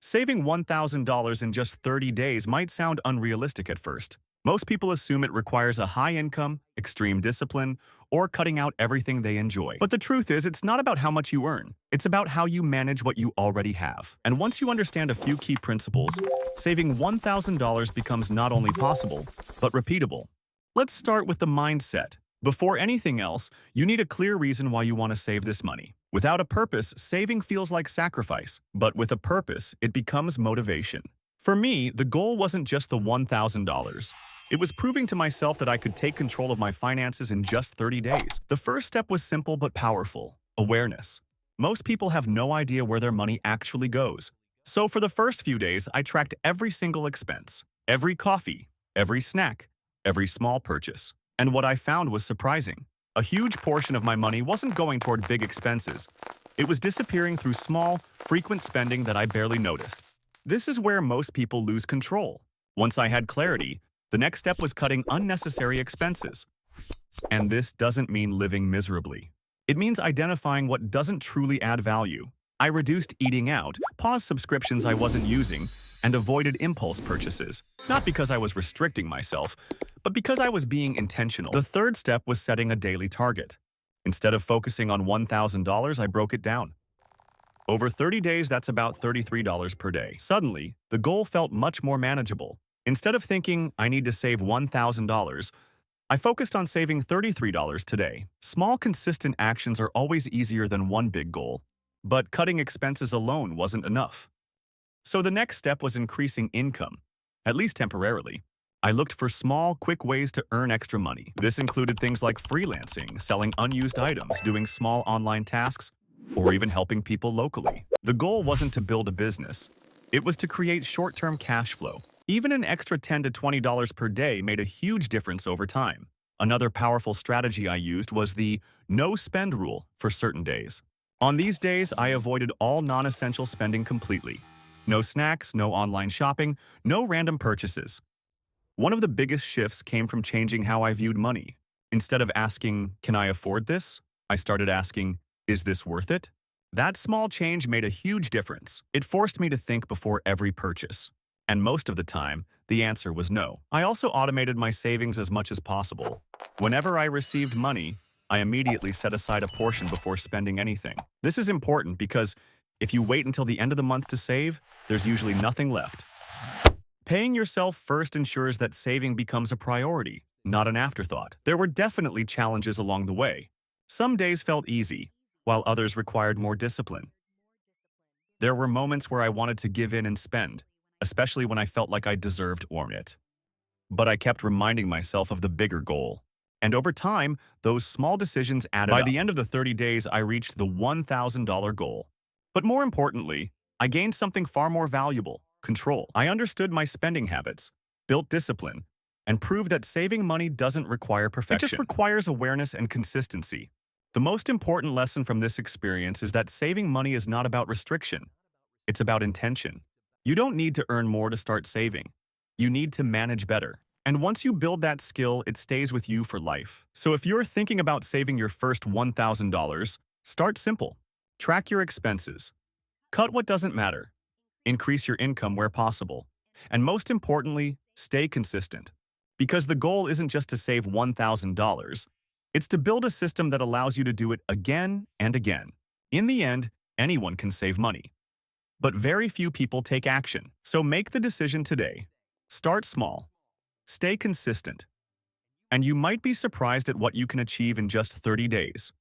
Saving $1,000 in just 30 days might sound unrealistic at first. Most people assume it requires a high income, extreme discipline, or cutting out everything they enjoy. But the truth is, it's not about how much you earn. It's about how you manage what you already have. And once you understand a few key principles, saving $1,000 becomes not only possible, but repeatable. Let's start with the mindset. Before anything else, you need a clear reason why you want to save this money. Without a purpose, saving feels like sacrifice, but with a purpose, it becomes motivation. For me, the goal wasn't just the $1,000. It was proving to myself that I could take control of my finances in just 30 days. The first step was simple but powerful: awareness. Most people have no idea where their money actually goes. So for the first few days, I tracked every single expense, every coffee, every snack, every small purchase. And what I found was surprising. A huge portion of my money wasn't going toward big expenses. It was disappearing through small, frequent spending that I barely noticed. This is where most people lose control. Once I had clarity, the next step was cutting unnecessary expenses. And this doesn't mean living miserably. It means identifying what doesn't truly add value. I reduced eating out, paused subscriptions I wasn't using, and avoided impulse purchases, not because I was restricting myself, but because I was being intentional. The third step was setting a daily target. Instead of focusing on $1,000, I broke it down. Over 30 days, that's about $33 per day. Suddenly, the goal felt much more manageable. Instead of thinking, I need to save $1,000, I focused on saving $33 today. Small, consistent actions are always easier than one big goal. But cutting expenses alone wasn't enough. So the next step was increasing income, at least temporarily. I looked for small, quick ways to earn extra money. This included things like freelancing, selling unused items, doing small online tasks, or even helping people locally. The goal wasn't to build a business. It was to create short-term cash flow. Even an extra $10 to $20 per day made a huge difference over time. Another powerful strategy I used was the no-spend rule for certain days. On these days, I avoided all non-essential spending completely. No snacks, no online shopping, no random purchases. One of the biggest shifts came from changing how I viewed money. Instead of asking, can I afford this? I started asking, is this worth it? That small change made a huge difference. It forced me to think before every purchase. And most of the time, the answer was no. I also automated my savings as much as possible. Whenever I received money, I immediately set aside a portion before spending anything. This is important because if you wait until the end of the month to save, there's usually nothing left. Paying yourself first ensures that saving becomes a priority, not an afterthought. There were definitely challenges along the way. Some days felt easy, while others required more discipline. There were moments where I wanted to give in and spend, especially when I felt like I deserved it. But I kept reminding myself of the bigger goal. And over time, those small decisions added up. By the end of the 30 days, I reached the $1,000 goal. But more importantly, I gained something far more valuable: control. I understood my spending habits, built discipline, and proved that saving money doesn't require perfection. It just requires awareness and consistency. The most important lesson from this experience is that saving money is not about restriction. It's about intention. You don't need to earn more to start saving. You need to manage better. And once you build that skill, it stays with you for life. So if you're thinking about saving your first $1,000, start simple. Track your expenses. Cut what doesn't matter. Increase your income where possible. And most importantly, stay consistent. Because the goal isn't just to save $1,000. It's to build a system that allows you to do it again and again. In the end, anyone can save money. But very few people take action. So make the decision today. Start small. Stay consistent. And you might be surprised at what you can achieve in just 30 days.